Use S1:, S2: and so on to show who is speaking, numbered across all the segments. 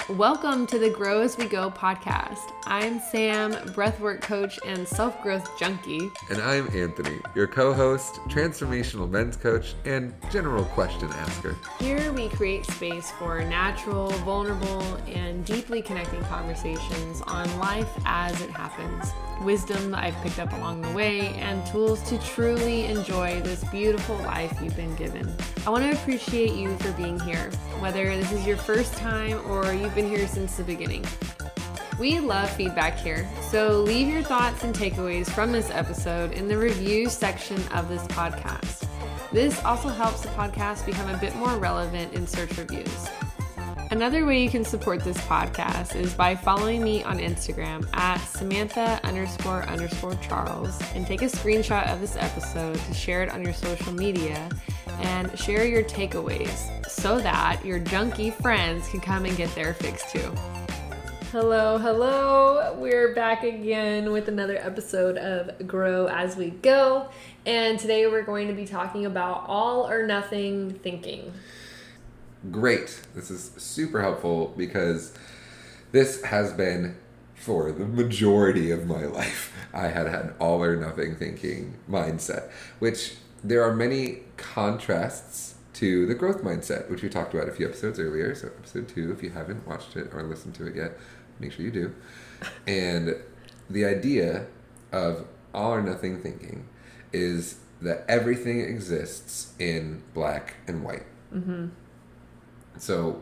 S1: Welcome to the Grow As We Go podcast. I'm Sam, breathwork coach and self-growth junkie.
S2: And I'm Anthony, your co-host, transformational men's coach, and general question asker.
S1: Here we create space for natural, vulnerable, and deeply connecting conversations on life as it happens, wisdom that I've picked up along the way, and tools to truly enjoy this beautiful life you've been given. I want to appreciate you for being here, whether this is your first time or you've been here since the beginning. We love feedback here, so leave your thoughts and takeaways from this episode in the review section of this podcast. This also helps the podcast become a bit more relevant in search reviews. Another way you can support this podcast is by following me on Instagram at Samantha__Charles and take a screenshot of this episode to share it on your social media and share your takeaways so that your junkie friends can come and get their fix too. Hello. We're back again with another episode of Grow As We Go. And today we're going to be talking about all or nothing thinking.
S2: Great. This is super helpful because this has been, for the majority of my life, I had all or nothing thinking mindset, which there are many contrasts to the growth mindset, which we talked about a few episodes earlier. So episode 2, if you haven't watched it or listened to it yet, make sure you do. And the idea of all or nothing thinking is that everything exists in black and white. Mm-hmm. So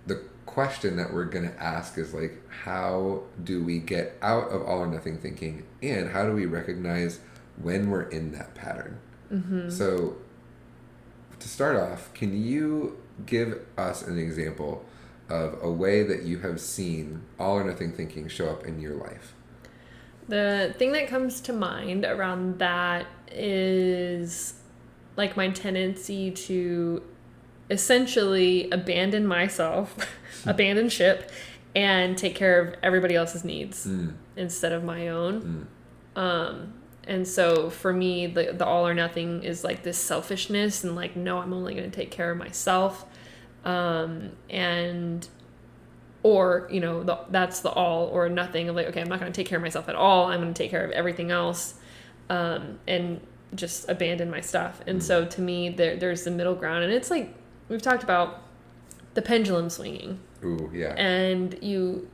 S2: the question that we're going to ask is like, how do we get out of all or nothing thinking, and how do we recognize when we're in that pattern? Mm-hmm. So to start off, can you give us an example of a way that you have seen all or nothing thinking show up in your life?
S1: The thing that comes to mind around that is like my tendency to essentially abandon myself, abandon ship, and take care of everybody else's needs instead of my own. And so for me, the all or nothing is like this selfishness and like, no, I'm only going to take care of myself. That's the all or nothing of like, okay, I'm not going to take care of myself at all. I'm going to take care of everything else. And just abandon my stuff. And so to me, there's the middle ground, and it's like, we've talked about the pendulum swinging.
S2: Ooh, yeah.
S1: And you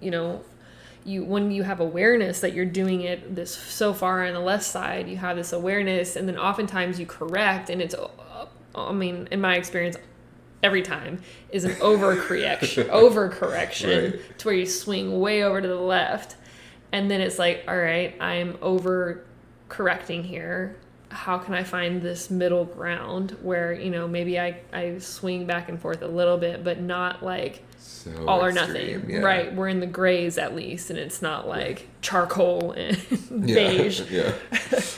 S1: when you have awareness that you're doing it this so far on the left side, you have this awareness, and then oftentimes you correct, and it's, in my experience, every time is an overcorrection
S2: Right.
S1: To where you swing way over to the left. And then it's like, all right, I'm over correcting here. How can I find this middle ground where, maybe I swing back and forth a little bit, but not like
S2: so
S1: all
S2: extreme,
S1: or nothing.
S2: yeah.
S1: Right. We're in the grays at least, and it's not like charcoal and beige.
S2: Yeah.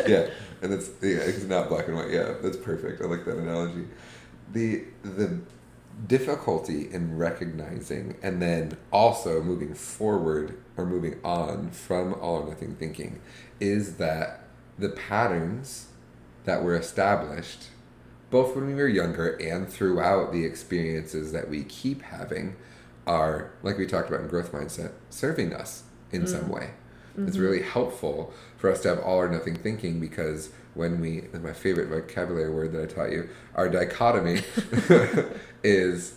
S2: Yeah. And it's not black and white. Yeah, that's perfect. I like that analogy. The difficulty in recognizing and then also moving forward or moving on from all or nothing thinking is that the patterns that were established both when we were younger and throughout the experiences that we keep having are, like we talked about in growth mindset, serving us in some way. Mm-hmm. It's really helpful for us to have all or nothing thinking, because when my favorite vocabulary word that I taught you, our dichotomy is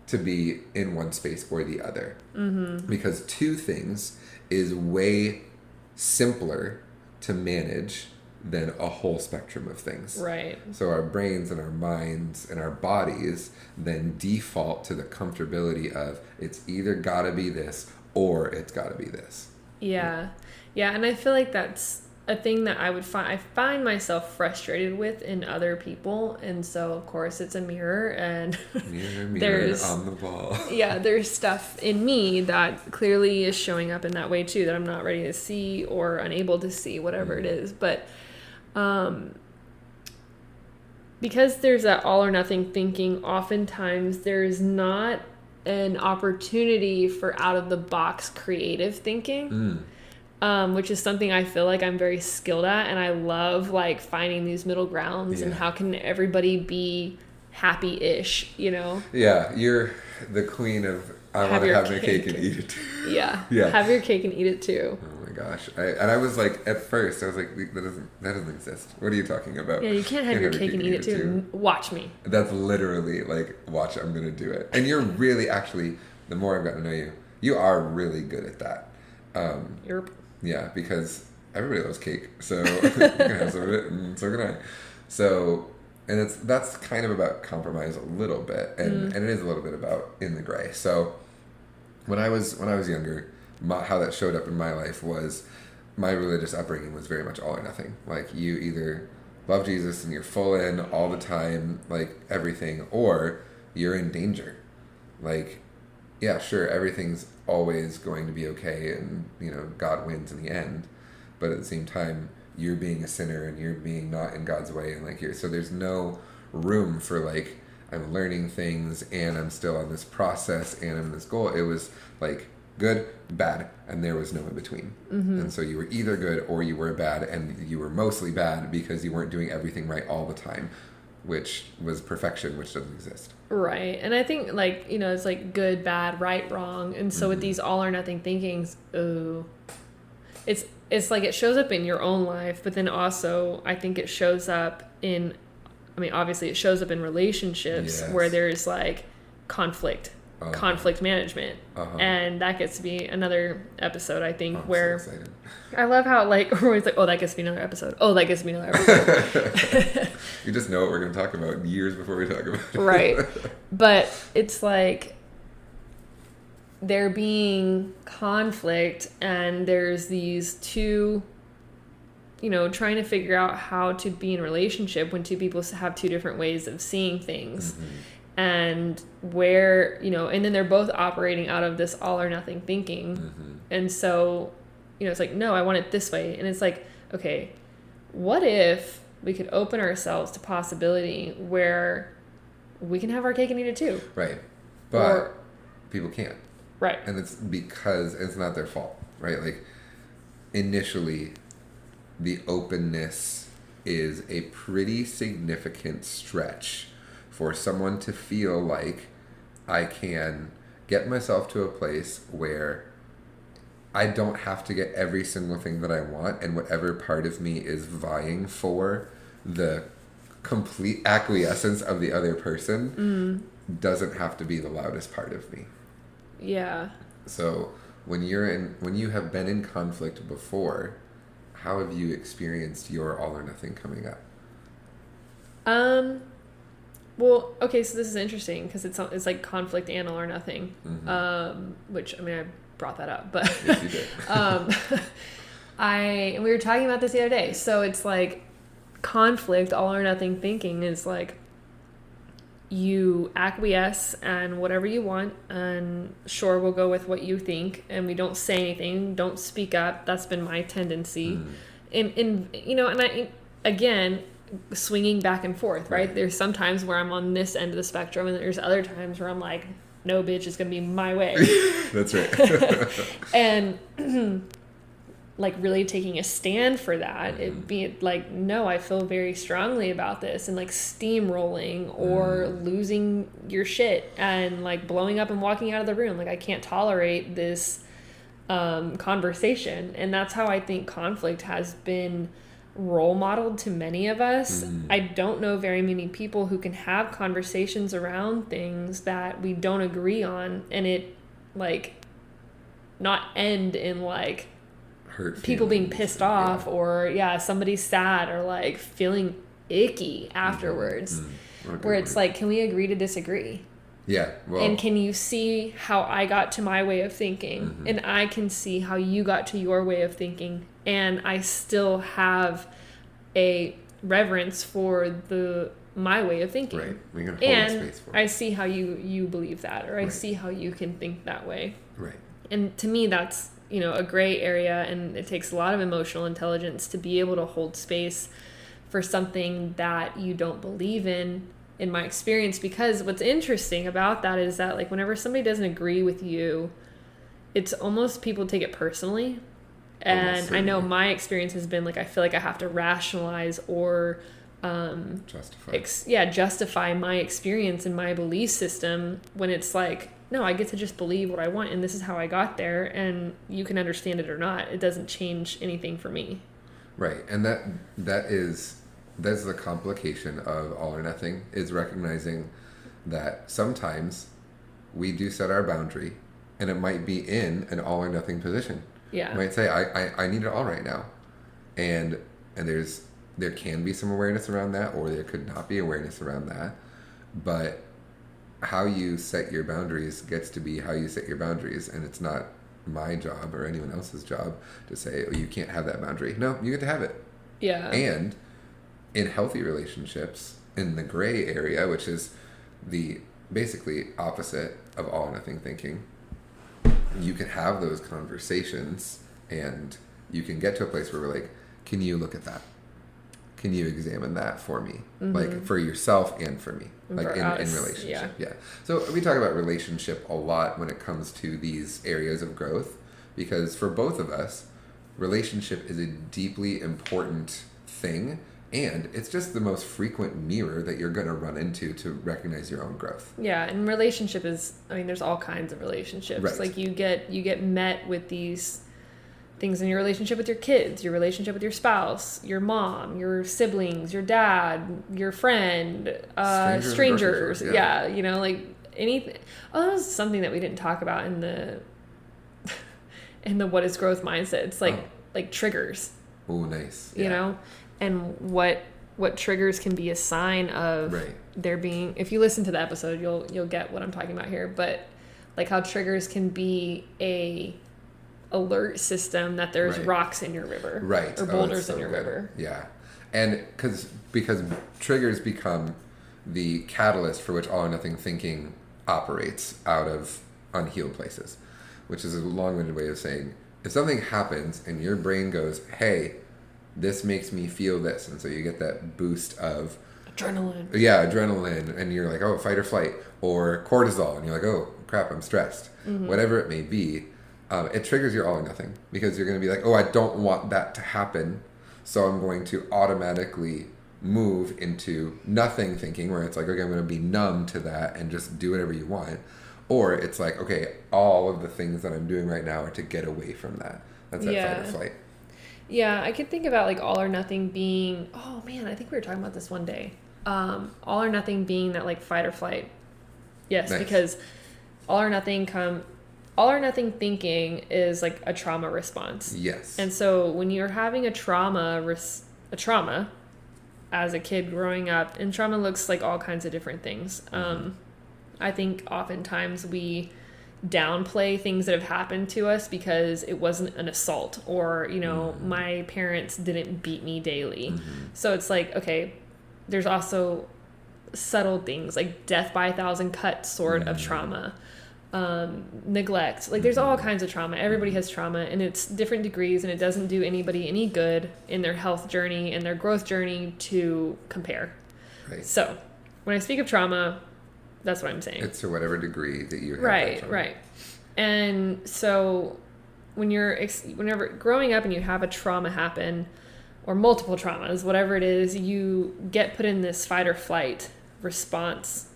S2: to be in one space or the other. Mm-hmm. Because two things is way simpler to manage than a whole spectrum of things.
S1: Right.
S2: So our brains and our minds and our bodies then default to the comfortability of it's either gotta be this or it's gotta be this.
S1: Yeah. And I feel like that's a thing that I find myself frustrated with in other people. And so of course it's a mirror, and
S2: mirror
S1: there's
S2: on the wall.
S1: Yeah, there's stuff in me that clearly is showing up in that way too, that I'm not ready to see or unable to see, whatever it is. But because there's that all or nothing thinking, oftentimes there's not an opportunity for out of the box creative thinking. Which is something I feel like I'm very skilled at, and I love like finding these middle grounds and how can everybody be happy-ish,
S2: Yeah, you're the queen of I want to have my cake and eat it too.
S1: Yeah.
S2: Yeah.
S1: Have your cake and eat it too.
S2: Oh my gosh. I was like, at first, I was like, that doesn't exist. What are you talking about?
S1: Yeah, you can't have your cake and eat it too. Watch me.
S2: That's literally like, watch, I'm going to do it. And you're really, actually, the more I've gotten to know you, you are really good at that.
S1: Yerp.
S2: Yeah, because everybody loves cake. So you can have some of it, and so can I. So, and that's kind of about compromise a little bit. And it is a little bit about in the gray. So when I was younger, how that showed up in my life was my religious upbringing was very much all or nothing. Like, you either love Jesus and you're full in all the time, like everything, or you're in danger. Like, yeah, sure, everything's always going to be okay, and God wins in the end, but at the same time you're being a sinner and you're being not in God's way, and like so there's no room for like, I'm learning things and I'm still on this process and I'm in this goal. It was like good, bad, and there was no in between. And so you were either good or you were bad, and you were mostly bad because you weren't doing everything right all the time, which was perfection, which doesn't exist.
S1: Right. And I think like, it's like good, bad, right, wrong. And so with these all or nothing thinkings, it's like it shows up in your own life, but then also I think it shows up in, obviously it shows up in relationships where there's like conflict management. And that gets to be another episode, I think, where
S2: so excited.
S1: I love how like we're always like, oh, that gets to be another episode. Oh, that gets to be another episode.
S2: You just know what we're going to talk about years before we talk about it.
S1: Right. But it's like there being conflict, and there's these two, trying to figure out how to be in a relationship when two people have two different ways of seeing things. And where, and then they're both operating out of this all or nothing thinking. And so, it's like, no, I want it this way. And it's like, okay, what if we could open ourselves to possibility where we can have our cake and eat it too?
S2: Right. But people can't.
S1: Right.
S2: And it's because it's not their fault, right? Like, initially, the openness is a pretty significant stretch for someone to feel like I can get myself to a place where I don't have to get every single thing that I want, and whatever part of me is vying for the complete acquiescence of the other person doesn't have to be the loudest part of me.
S1: Yeah.
S2: So when you have been in conflict before, how have you experienced your all or nothing coming up?
S1: Well, okay, so this is interesting because it's like conflict and all or nothing, which, I brought that up, but
S2: yes, you did.
S1: we were talking about this the other day. So it's like conflict, all or nothing thinking is like you acquiesce and whatever you want, and sure, we'll go with what you think, and we don't say anything, don't speak up. That's been my tendency. And I, again, swinging back and forth, right? There's some times where I'm on this end of the spectrum, and there's other times where I'm like, no, bitch, it's gonna be my way.
S2: That's right.
S1: And like really taking a stand for that, it be like, no, I feel very strongly about this, and like steamrolling or losing your shit and like blowing up and walking out of the room. Like, I can't tolerate this conversation. And that's how I think conflict has been role modeled to many of us. I don't know very many people who can have conversations around things that we don't agree on, and it like not end in like
S2: Hurt
S1: people being
S2: feelings,
S1: pissed off, or somebody's sad or like feeling icky afterwards. Where it's like, can we agree to disagree?
S2: Yeah. Well,
S1: and can you see how I got to my way of thinking, and I can see how you got to your way of thinking, and I still have a reverence for my way of thinking.
S2: Right. We can hold
S1: and
S2: space for it.
S1: I see how you believe that, or I see how you can think that way.
S2: Right.
S1: And to me, that's, a gray area, and it takes a lot of emotional intelligence to be able to hold space for something that you don't believe in my experience. Because what's interesting about that is that, like, whenever somebody doesn't agree with you, it's almost people take it personally. And I know my experience has been like, I feel like I have to rationalize or justify my experience and my belief system, when it's like, no, I get to just believe what I want, and this is how I got there, and you can understand it or not. It doesn't change anything for me.
S2: Right. And that's the complication of all or nothing, is recognizing that sometimes we do set our boundary, and it might be in an all or nothing position.
S1: Yeah.
S2: You might say, I need it all right now. And there can be some awareness around that, or there could not be awareness around that. But how you set your boundaries gets to be how you set your boundaries, and it's not my job or anyone else's job to say, oh, you can't have that boundary. No, you get to have it.
S1: Yeah.
S2: And in healthy relationships, in the gray area, which is the basically opposite of all or nothing thinking, you can have those conversations, and you can get to a place where we're like, can you look at that? Can you examine that for me? Mm-hmm. Like for yourself and for me, like in relationship. Yeah. So we talk about relationship a lot when it comes to these areas of growth, because for both of us, relationship is a deeply important thing, and it's just the most frequent mirror that you're going to run into to recognize your own growth.
S1: Yeah, and relationship is, I mean, there's all kinds of relationships. Right. Like you get met with these things in your relationship with your kids, your relationship with your spouse, your mom, your siblings, your dad, your friend, strangers. Yeah, you know, like anything. Oh, that was something that we didn't talk about in the what is growth mindset. It's like triggers.
S2: Oh, nice.
S1: You know, and what triggers can be a sign of there being. If you listen to the episode, you'll get what I'm talking about here. But like how triggers can be a alert system that there's rocks in your river, or boulders in your river.
S2: Yeah, and because triggers become the catalyst for which all or nothing thinking operates out of unhealed places, which is a long-winded way of saying if something happens and your brain goes, hey, this makes me feel this, and so you get that boost of adrenaline, and you're like, oh, fight or flight, or cortisol, and you're like, oh crap, I'm stressed. Whatever it may be, it triggers your all or nothing, because you're going to be like, oh, I don't want that to happen, so I'm going to automatically move into nothing thinking, where it's like, okay, I'm going to be numb to that and just do whatever you want. Or it's like, okay, all of the things that I'm doing right now are to get away from that. That's that fight or flight.
S1: Yeah, I could think about like all or nothing being, oh man, I think we were talking about this one day. All or nothing being that like fight or flight. Yes, nice. Because all or nothing thinking is like a trauma response.
S2: Yes.
S1: And so when you're having a trauma as a kid growing up, and trauma looks like all kinds of different things. I think oftentimes we downplay things that have happened to us because it wasn't an assault, or, you know, my parents didn't beat me daily. So it's like, okay, there's also subtle things like death by 1,000 cuts sort of trauma. Neglect, like there's all kinds of trauma. Everybody has trauma, and it's different degrees, and it doesn't do anybody any good in their health journey and their growth journey to compare. Right. So when I speak of trauma, that's what I'm saying.
S2: It's to whatever degree that you have.
S1: Right. And so whenever growing up and you have a trauma happen, or multiple traumas, whatever it is, you get put in this fight or flight response,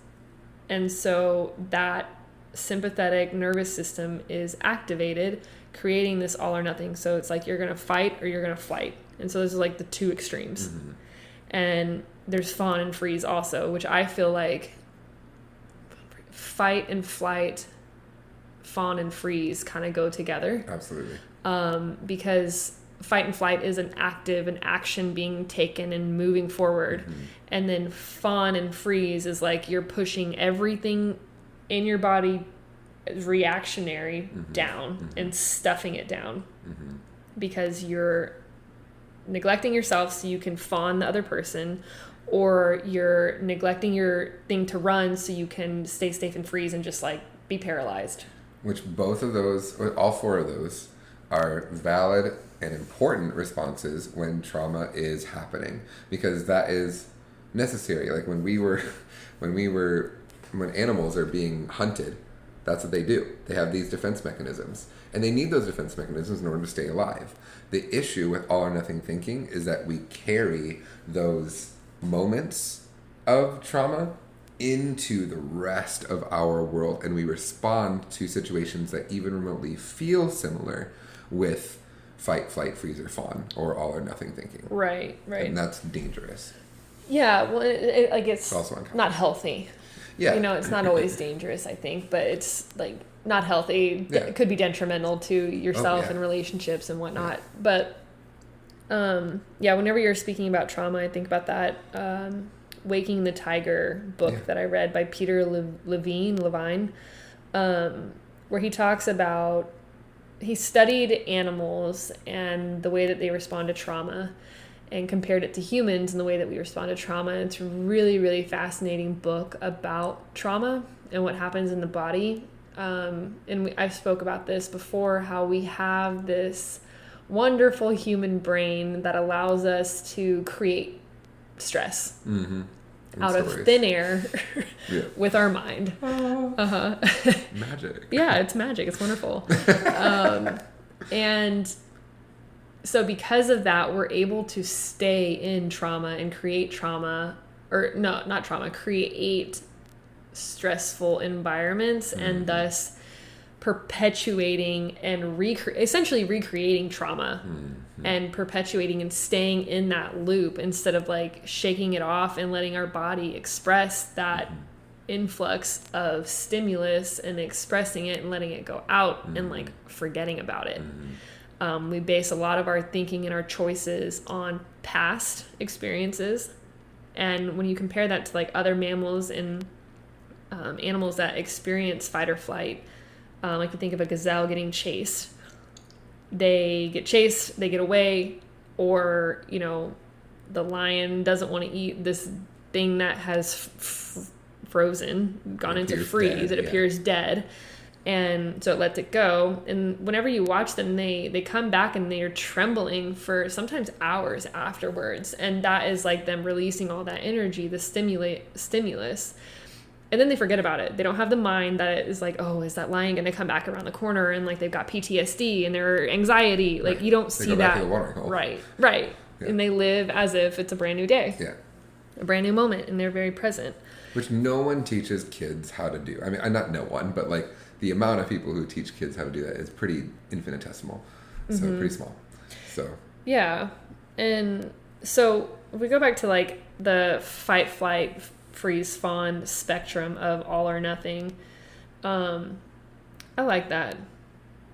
S1: and so that sympathetic nervous system is activated, creating this all or nothing. So it's like you're going to fight or you're going to flight. And so those are like the two extremes. And there's fawn and freeze also, which I feel like fight and flight, fawn and freeze kind of go together.
S2: Absolutely.
S1: Because fight and flight is an action being taken and moving forward. And then fawn and freeze is like you're pushing everything in your body reactionary down and stuffing it down because you're neglecting yourself so you can fawn the other person, or you're neglecting your thing to run so you can stay safe and freeze and just like be paralyzed. Which
S2: both of those, or all four of those, are valid and important responses when trauma is happening, because that is necessary. Like when animals are being hunted, that's what they do. They have these defense mechanisms, and they need those defense mechanisms in order to stay alive. The issue with all or nothing thinking is that we carry those moments of trauma into the rest of our world, and we respond to situations that even remotely feel similar with fight, flight, freeze, or fawn, or all or nothing thinking.
S1: Right.
S2: And that's dangerous.
S1: Yeah, well, it's
S2: also
S1: not healthy.
S2: Yeah.
S1: It's not always dangerous, I think, but it's like not healthy.
S2: Yeah.
S1: It could be detrimental to yourself and relationships and whatnot. Yeah. But whenever you're speaking about trauma, I think about that Waking the Tiger book that I read by Peter Levine, where he talks about, he studied animals and the way that they respond to trauma and compared it to humans and the way that we respond to trauma. And it's a really, really fascinating book about trauma and what happens in the body. I spoke about this before, how we have this wonderful human brain that allows us to create stress out of thin air with our mind.
S2: Magic.
S1: Yeah, it's magic. It's wonderful. And so because of that, we're able to stay in trauma and create trauma, or no, not trauma, create stressful environments and thus perpetuating and essentially recreating trauma and perpetuating and staying in that loop instead of like shaking it off and letting our body express that influx of stimulus and expressing it and letting it go out and like forgetting about it. We base a lot of our thinking and our choices on past experiences. And when you compare that to like other mammals and animals that experience fight or flight, like you think of a gazelle getting chased. They get chased, they get away, or, the lion doesn't want to eat this thing that has frozen, gone into freeze. It appears dead. And so it lets it go. And whenever you watch them, they come back and they are trembling for sometimes hours afterwards. And that is like them releasing all that energy, the stimulus. And then they forget about it. They don't have the mind that is like, oh, is that lion going to come back around the corner? And like they've got PTSD and their anxiety. Like you don't see that. Back to the water hole. Right. Yeah. And they live as if it's a brand new day.
S2: Yeah.
S1: A brand new moment. And they're very present.
S2: Which no one teaches kids how to do. I mean, not no one, but like the amount of people who teach kids how to do that is pretty infinitesimal. So pretty small. So. Yeah.
S1: And so if we go back to like the fight, flight, freeze, fawn spectrum of all or nothing, I like that.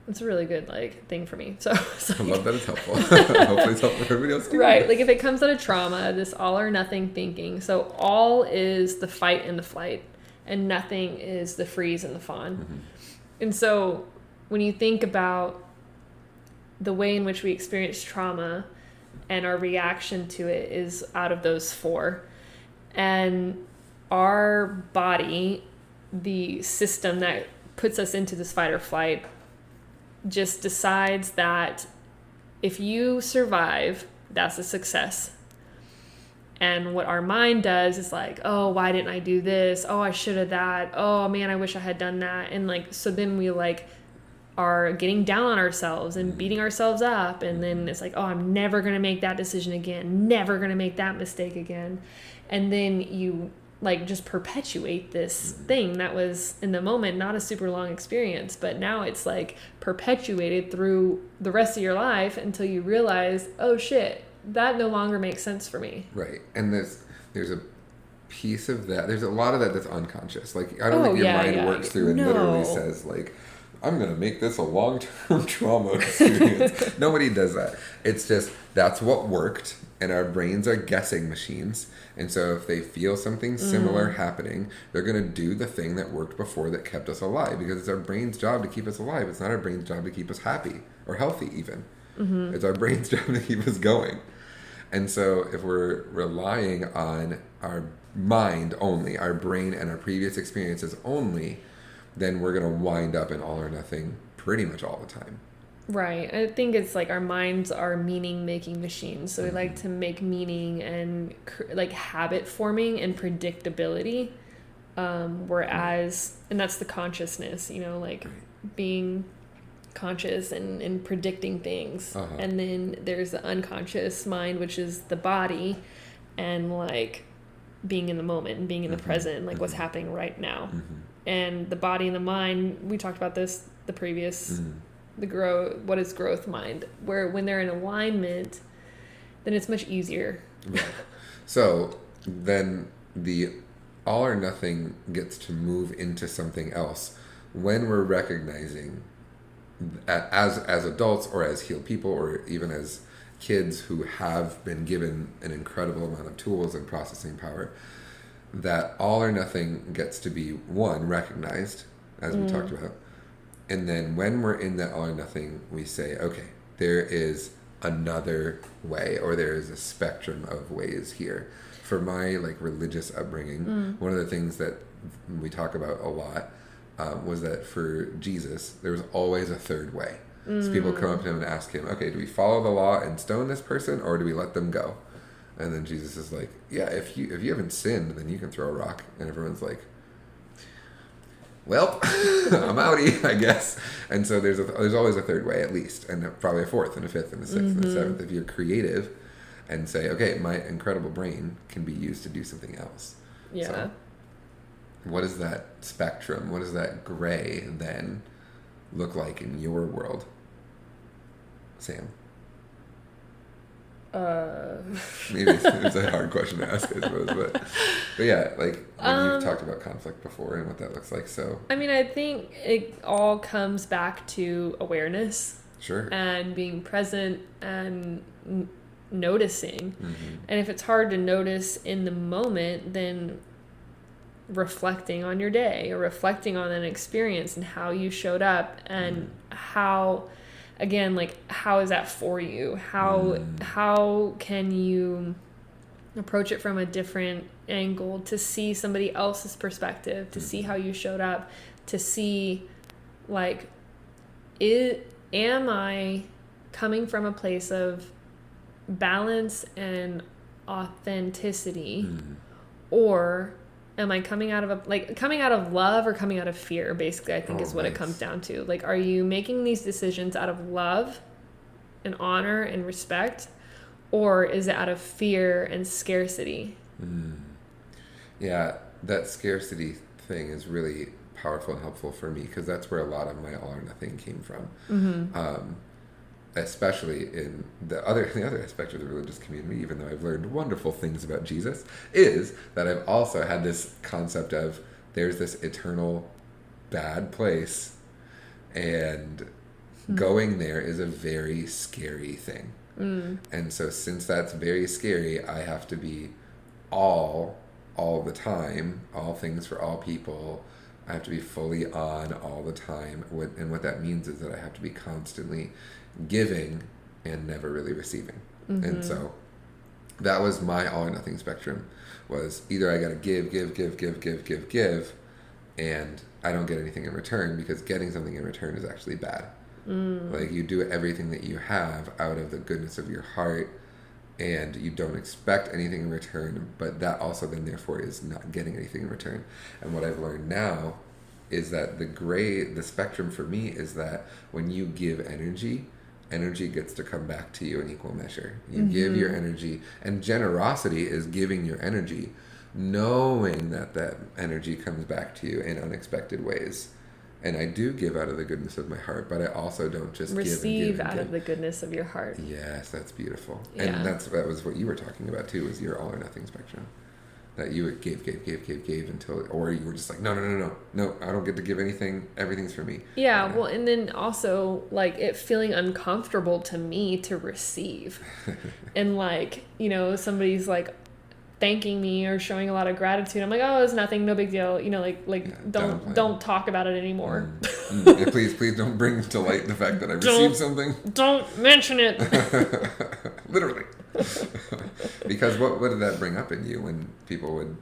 S1: It's a really good thing for me. So
S2: I love that it's helpful. Hopefully it's helpful for everybody else too.
S1: Right. Like if it comes out of trauma, this all or nothing thinking. So all is the fight and the flight, and nothing is the freeze and the fawn. And so when you think about the way in which we experience trauma and our reaction to it is out of those four. And our body, the system that puts us into this fight or flight, just decides that if you survive, that's a success. And what our mind does is like, oh, why didn't I do this? Oh, I should have that. Oh man, I wish I had done that. And so then we are getting down on ourselves and beating ourselves up. And then it's like, oh, I'm never going to make that decision again. Never going to make that mistake again. And then you just perpetuate this thing that was in the moment not a super long experience, but now it's perpetuated through the rest of your life until you realize, oh shit, that no longer makes sense for me.
S2: Right. And there's a piece of that, there's a lot of that that's unconscious. I don't think your mind works through and literally says I'm going to make this a long-term trauma experience. Nobody does that. It's just, that's what worked, and our brains are guessing machines. And so if they feel something similar happening, they're going to do the thing that worked before that kept us alive, because it's our brain's job to keep us alive. It's not our brain's job to keep us happy or healthy even. It's our brain's job to keep us going. And so if we're relying on our mind only, our brain and our previous experiences only, then we're going to wind up in all or nothing pretty much all the time.
S1: Right. I think it's our minds are meaning-making machines. So we like to make meaning and habit forming and predictability. Whereas, and that's the consciousness, being conscious and predicting things. And then there's the unconscious mind, which is the body, and being in the moment and being in the present and like what's happening right now. And the body and the mind, we talked about this the previous what is growth mind, where when they're in alignment, then it's much easier.
S2: Right. So then the all or nothing gets to move into something else when we're recognizing as adults or as healed people or even as kids who have been given an incredible amount of tools and processing power, that all or nothing gets to be recognized, as we talked about. And then when we're in that all or nothing, we say, okay, there is another way, or there is a spectrum of ways here. For my like religious upbringing, one of the things that we talk about a lot was that for Jesus, there was always a third way. So people come up to him and ask him, okay, do we follow the law and stone this person, or do we let them go? And then Jesus is like, yeah, if you haven't sinned, then you can throw a rock. And everyone's like, well, I'm outie, I guess. And so there's always a third way at least, and probably a fourth and a fifth and a sixth and a seventh if you're creative and say, okay, my incredible brain can be used to do something else.
S1: Yeah.
S2: So what is that spectrum? What does that gray then look like in your world, Sam? Maybe it's a hard question to ask, I suppose, but yeah, like you've talked about conflict before and what that looks like. So
S1: I mean, I think it all comes back to awareness,
S2: sure,
S1: and being present and noticing. And if it's hard to notice in the moment, then reflecting on your day or reflecting on an experience and how you showed up and how, again, like, how is that for you? How can you approach it from a different angle to see somebody else's perspective, to see how you showed up, to see, like, am I coming from a place of balance and authenticity, or am I coming out of love or coming out of fear, basically, I think is what it comes down to. Like, are you making these decisions out of love and honor and respect, or is it out of fear and scarcity?
S2: Yeah, that scarcity thing is really powerful and helpful for me, because that's where a lot of my all or nothing came from. Especially in the other aspect of the religious community, even though I've learned wonderful things about Jesus, is that I've also had this concept of there's this eternal bad place, and going there is a very scary thing. And so since that's very scary, I have to be all the time, all things for all people. I have to be fully on all the time. And what that means is that I have to be constantly giving and never really receiving. And so that was my all or nothing spectrum, was either I got to give, and I don't get anything in return, because getting something in return is actually bad. Like, you do everything that you have out of the goodness of your heart, and you don't expect anything in return, but that also then therefore is not getting anything in return. And what I've learned now is that the spectrum for me is that when you give energy gets to come back to you in equal measure. You give your energy, and generosity is giving your energy, knowing that energy comes back to you in unexpected ways. And I do give out of the goodness of my heart, but I also don't just
S1: receive out of the goodness of your heart. Yes,
S2: that's beautiful.
S1: Yeah.
S2: And that was what you were talking about too, was your all or nothing spectrum. That you would give until, or you were just like, no, I don't get to give anything. Everything's for me.
S1: Yeah, well, and then also, like, it feeling uncomfortable to me to receive. And, like, you know, somebody's, like, thanking me or showing a lot of gratitude. I'm like, oh, it's nothing, no big deal. You know, don't talk about it anymore.
S2: Yeah, please don't bring to light the fact that I received something.
S1: Don't mention it.
S2: Literally. Because what did that bring up in you when people would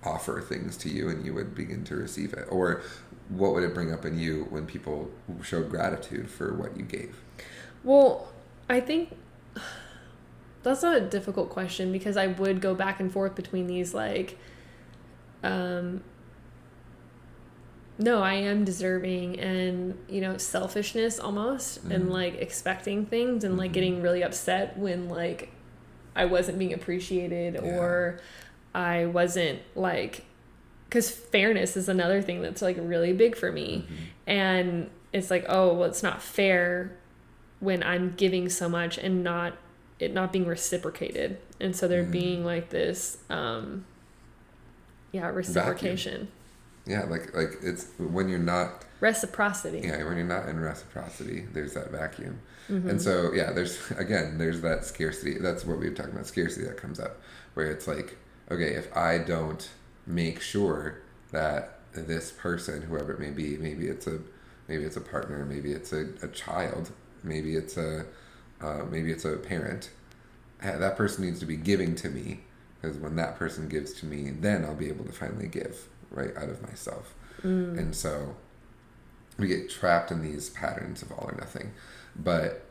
S2: offer things to you and you would begin to receive it? Or what would it bring up in you when people showed gratitude for what you gave?
S1: Well, I think that's not a difficult question, because I would go back and forth between these, like, no, I am deserving, and, you know, selfishness almost, and, like, expecting things, and, like, getting really upset when, like, I wasn't being appreciated, or I wasn't like, because fairness is another thing that's like really big for me. And it's like, oh, well, it's not fair when I'm giving so much and it not being reciprocated. And so there being like this, reciprocation.
S2: Vacuum. Yeah, like it's when you're not...
S1: Reciprocity.
S2: Yeah, when you're not in reciprocity, there's that vacuum. And so, yeah, there's that scarcity. That's what we were talking about, scarcity that comes up, where it's like, okay, if I don't make sure that this person, whoever it may be, maybe it's a partner, maybe it's a child, maybe it's a parent, that person needs to be giving to me, because when that person gives to me, then I'll be able to finally give right out of myself. And so we get trapped in these patterns of all or nothing. But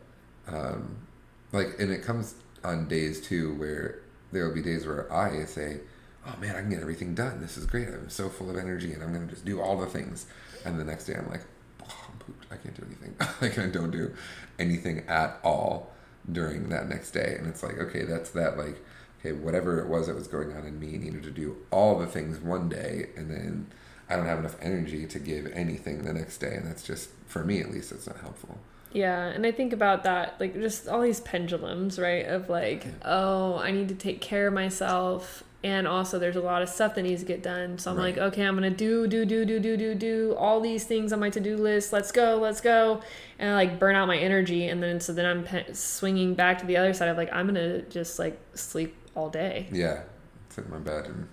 S2: and it comes on days too, where there will be days where I say, oh man, I can get everything done, this is great, I'm so full of energy and I'm going to just do all the things. And the next day I'm like, oh, I'm pooped, I can't do anything. Like, I don't do anything at all during that next day. And it's like, okay, that's that, like, okay, whatever it was that was going on in me needed to do all the things one day, and then I don't have enough energy to give anything the next day. And that's just, for me at least, it's not helpful.
S1: Yeah, and I think about that, like, just all these pendulums, right, of like, oh, I need to take care of myself, and also there's a lot of stuff that needs to get done, so I'm like, okay, I'm gonna do all these things on my to-do list, let's go, and I like burn out my energy, and then I'm swinging back to the other side of like, I'm gonna just like sleep all day.
S2: Yeah, sit in my bed and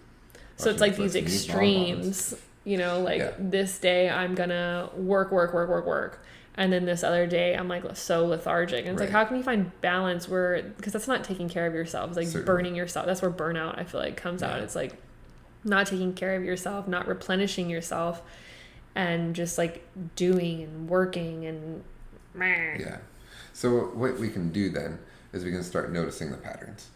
S1: so it's like these extremes, you know, like this day I'm gonna work, and then this other day I'm like so lethargic, and it's like, how can you find balance where, because that's not taking care of yourself, it's like burning yourself. That's where burnout, I feel like, comes out. It's like not taking care of yourself, not replenishing yourself, and just like doing and working and
S2: so what we can do then is we can start noticing the patterns.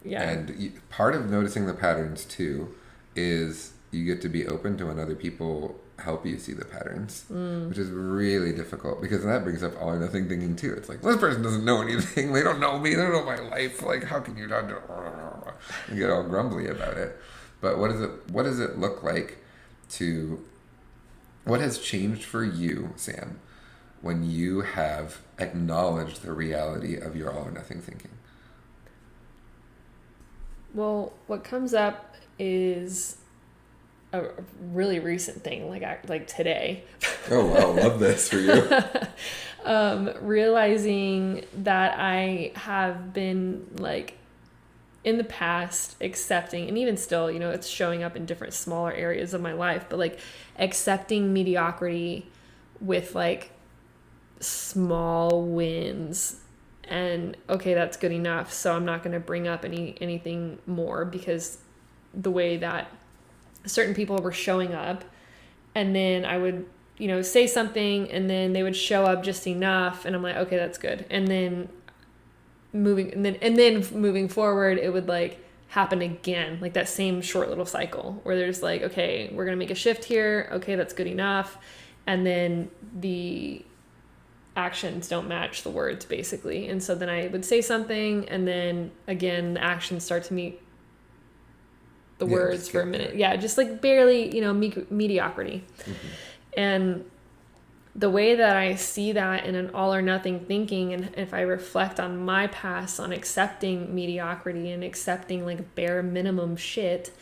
S2: And part of noticing the patterns too is you get to be open to when other people help you see the patterns, which is really difficult, because that brings up all or nothing thinking too. It's like, this person doesn't know anything, they don't know me, they don't know my life, like, how can you not do and get all grumbly about it. But what does it look like to, what has changed for you, Sam, when you have acknowledged the reality of your all or nothing thinking?
S1: Well, what comes up is a really recent thing, like today.
S2: Oh wow, love this for you.
S1: Realizing that I have been like in the past accepting, and even still, you know, it's showing up in different smaller areas of my life, but like accepting mediocrity with like small wins. And okay, that's good enough. So I'm not going to bring up anything more, because the way that certain people were showing up, and then I would, you know, say something, and then they would show up just enough, and I'm like, okay, that's good. And then moving forward, it would like happen again, like that same short little cycle where there's like, okay, we're going to make a shift here. Okay, that's good enough. And then the actions don't match the words, basically. And so then I would say something, and then again the actions start to meet the words for a minute. Yeah, just like barely, you know, mediocrity. And the way that I see that in an all or nothing thinking, and if I reflect on my past on accepting mediocrity and accepting like bare minimum shit,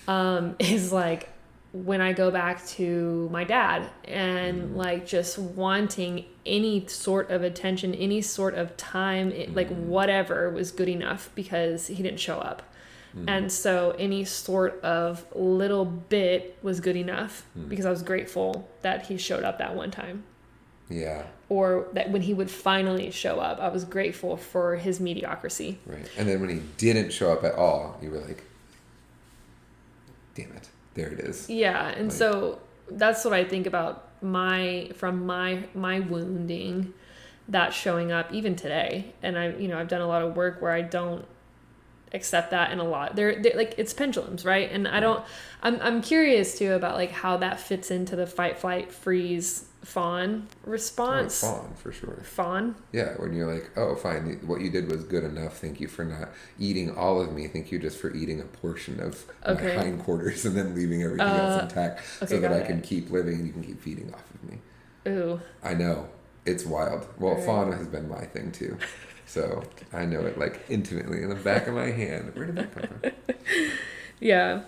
S1: is like when I go back to my dad and like just wanting any sort of attention, any sort of time, like whatever was good enough because he didn't show up. And so any sort of little bit was good enough because I was grateful that he showed up that one time.
S2: Yeah.
S1: Or that when he would finally show up, I was grateful for his mediocrity.
S2: Right. And then when he didn't show up at all, you were like, damn it. There it is.
S1: Yeah. And like, so that's what I think about my wounding that's showing up even today. And I've done a lot of work where I don't accept that in a lot. They're like, it's pendulums, right? And I'm curious too about like how that fits into the fight, flight, freeze fawn response.
S2: Oh, fawn, for sure.
S1: Fawn?
S2: Yeah, when you're like, oh, fine, what you did was good enough. Thank you for not eating all of me. Thank you just for eating a portion of my hindquarters and then leaving everything else intact so that I can keep living and you can keep feeding off of me.
S1: Ooh.
S2: I know. It's wild. Well, fawn has been my thing too. So I know it like intimately in the back of my hand. Where did that come from?
S1: Yeah.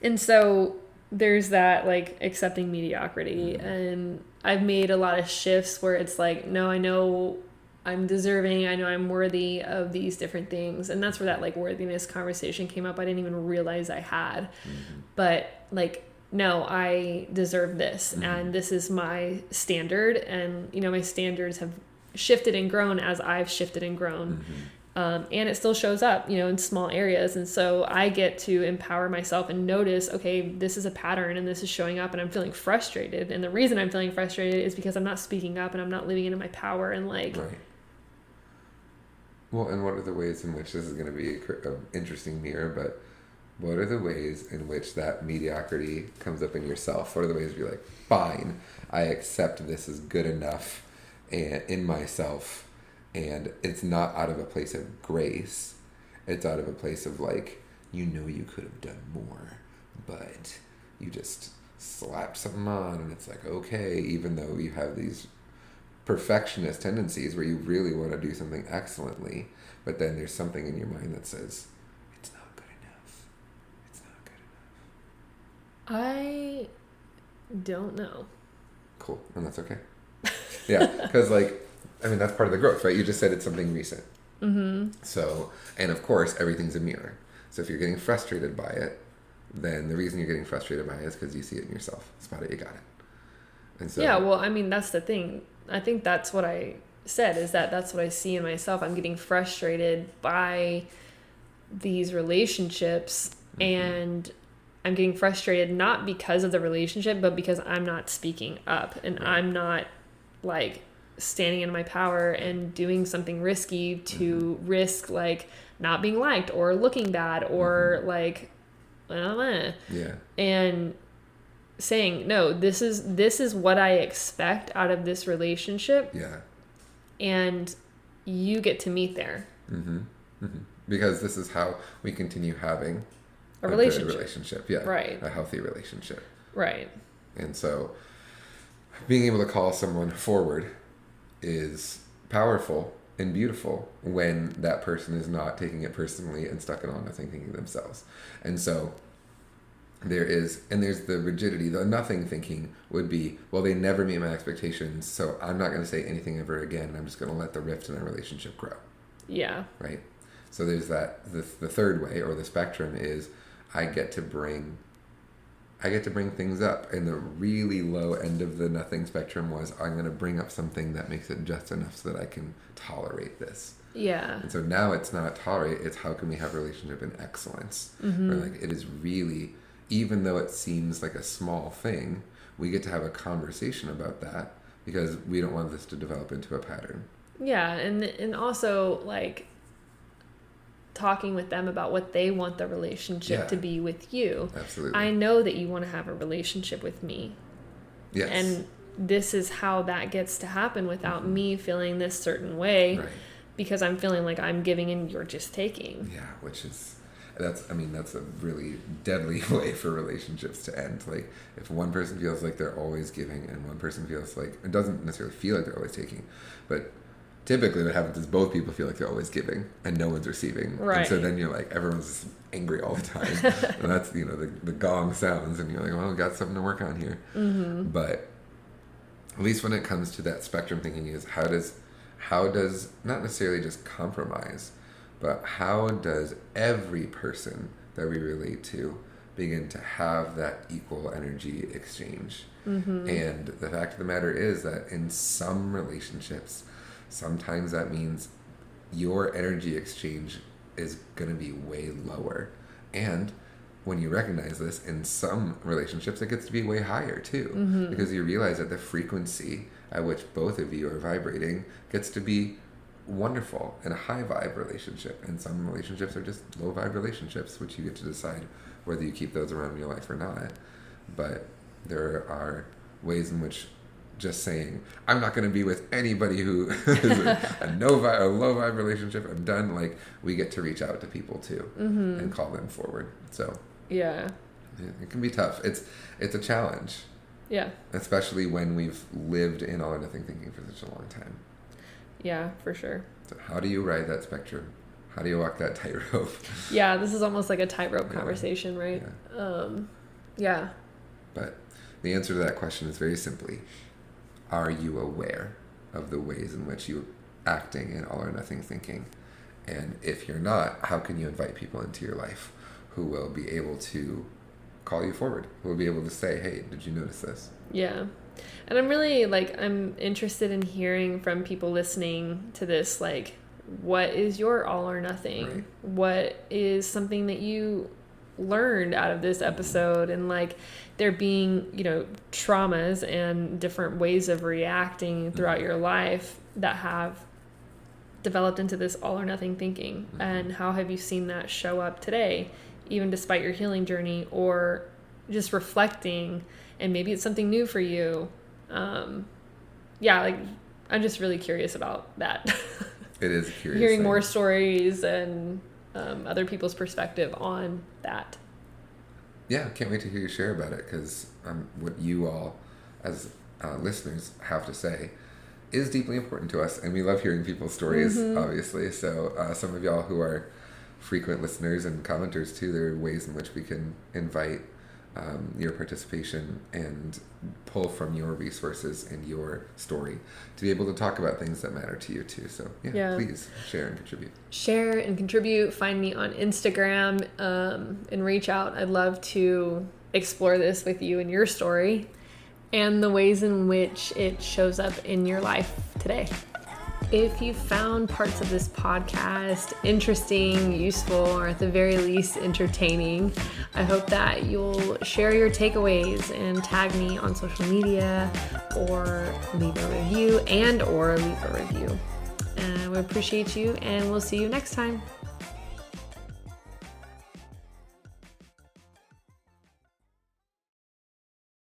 S1: And so there's that like accepting mediocrity, and I've made a lot of shifts where it's like, no, I know I'm deserving, I know I'm worthy of these different things. And that's where that like worthiness conversation came up. I didn't even realize I had. But like, no, I deserve this, and this is my standard. And, you know, my standards have shifted and grown as I've shifted and grown. And it still shows up, you know, in small areas. And so I get to empower myself and notice, okay, this is a pattern and this is showing up and I'm feeling frustrated. And the reason I'm feeling frustrated is because I'm not speaking up and I'm not living into my power and like...
S2: Right. Well, and what are the ways in which this is going to be an interesting mirror, but what are the ways in which that mediocrity comes up in yourself? What are the ways where you're like, fine, I accept this is good enough and in myself, and it's not out of a place of grace. It's out of a place of like, you know, you could have done more, but you just slapped something on and it's like, okay, even though you have these perfectionist tendencies where you really want to do something excellently, but then there's something in your mind that says, it's not good enough. It's not good enough.
S1: I don't know.
S2: Cool. And that's okay. Yeah. Because like, I mean, that's part of the growth, right? You just said it's something recent. So, and of course, everything's a mirror. So if you're getting frustrated by it, then the reason you're getting frustrated by it is because you see it in yourself. Spot it, you got it. And so,
S1: yeah, well, I mean, that's the thing. I think that's what I said, is that that's what I see in myself. I'm getting frustrated by these relationships, and I'm getting frustrated not because of the relationship, but because I'm not speaking up, and I'm not like standing in my power and doing something risky to risk like not being liked or looking bad or like and saying, no, this is what I expect out of this relationship, and you get to meet there,
S2: because this is how we continue having
S1: a
S2: relationship. Good relationship,
S1: right,
S2: a healthy relationship,
S1: right.
S2: And so being able to call someone forward is powerful and beautiful when that person is not taking it personally and stuck in on nothing thinking themselves. And so there's the rigidity, the nothing thinking would be, well, they never meet my expectations, so I'm not going to say anything ever again, and I'm just going to let the rift in our relationship grow.
S1: Yeah.
S2: Right? So there's that, the third way, or the spectrum, is I get to bring things up. And the really low end of the nothing spectrum was, I'm going to bring up something that makes it just enough so that I can tolerate this.
S1: Yeah.
S2: And so now it's not tolerate, it's how can we have a relationship in excellence? Where like it is really, even though it seems like a small thing, we get to have a conversation about that because we don't want this to develop into a pattern.
S1: Yeah. And also like talking with them about what they want the relationship to be with you.
S2: Absolutely.
S1: I know that you want to have a relationship with me.
S2: Yes.
S1: And this is how that gets to happen without me feeling this certain way, because I'm feeling like I'm giving and you're just taking.
S2: Yeah, which is, that's a really deadly way for relationships to end. Like if one person feels like they're always giving and one person feels like, it doesn't necessarily feel like they're always taking, but typically what happens is both people feel like they're always giving and no one's receiving.
S1: Right.
S2: And so then you're like, everyone's just angry all the time. And that's, you know, the gong sounds and you're like, well, I've got something to work on here. But at least when it comes to that spectrum thinking is how does not necessarily just compromise, but how does every person that we relate to begin to have that equal energy exchange? And the fact of the matter is that in some relationships, sometimes that means your energy exchange is going to be way lower. And when you recognize this, in some relationships, it gets to be way higher too. Because you realize that the frequency at which both of you are vibrating gets to be wonderful in a high vibe relationship. And some relationships are just low vibe relationships, which you get to decide whether you keep those around in your life or not. But there are ways in which just saying, I'm not going to be with anybody who is a low vibe relationship. I'm done. Like, we get to reach out to people too and call them forward. So
S1: yeah,
S2: it can be tough. It's a challenge.
S1: Yeah.
S2: Especially when we've lived in all or nothing thinking for such a long time.
S1: Yeah, for sure.
S2: So how do you ride that spectrum? How do you walk that tightrope?
S1: Yeah, this is almost like a tightrope conversation, right? Yeah.
S2: But the answer to that question is very simply, are you aware of the ways in which you're acting in all or nothing thinking? And if you're not, how can you invite people into your life who will be able to call you forward, who will be able to say, hey, did you notice this?
S1: Yeah. And I'm really, I'm interested in hearing from people listening to this, what is your all or nothing?
S2: Right.
S1: What is something that you learned out of this episode? And there being, traumas and different ways of reacting throughout your life that have developed into this all or nothing thinking. And how have you seen that show up today, even despite your healing journey, or just reflecting, and maybe it's something new for you. I'm just really curious about that.
S2: It is curious.
S1: Hearing more stories and other people's perspective on that.
S2: Yeah, can't wait to hear you share about it, because what you all as listeners have to say is deeply important to us, and we love hearing people's stories, obviously. So some of y'all who are frequent listeners and commenters too, there are ways in which we can invite your participation and pull from your resources and your story to be able to talk about things that matter to you too. So please share and contribute. Share
S1: and contribute. Find me on Instagram and reach out. I'd love to explore this with you and your story and the ways in which it shows up in your life today. If you found parts of this podcast interesting, useful, or at the very least entertaining, I hope that you'll share your takeaways and tag me on social media, or leave a review. And we appreciate you, and we'll see you next time.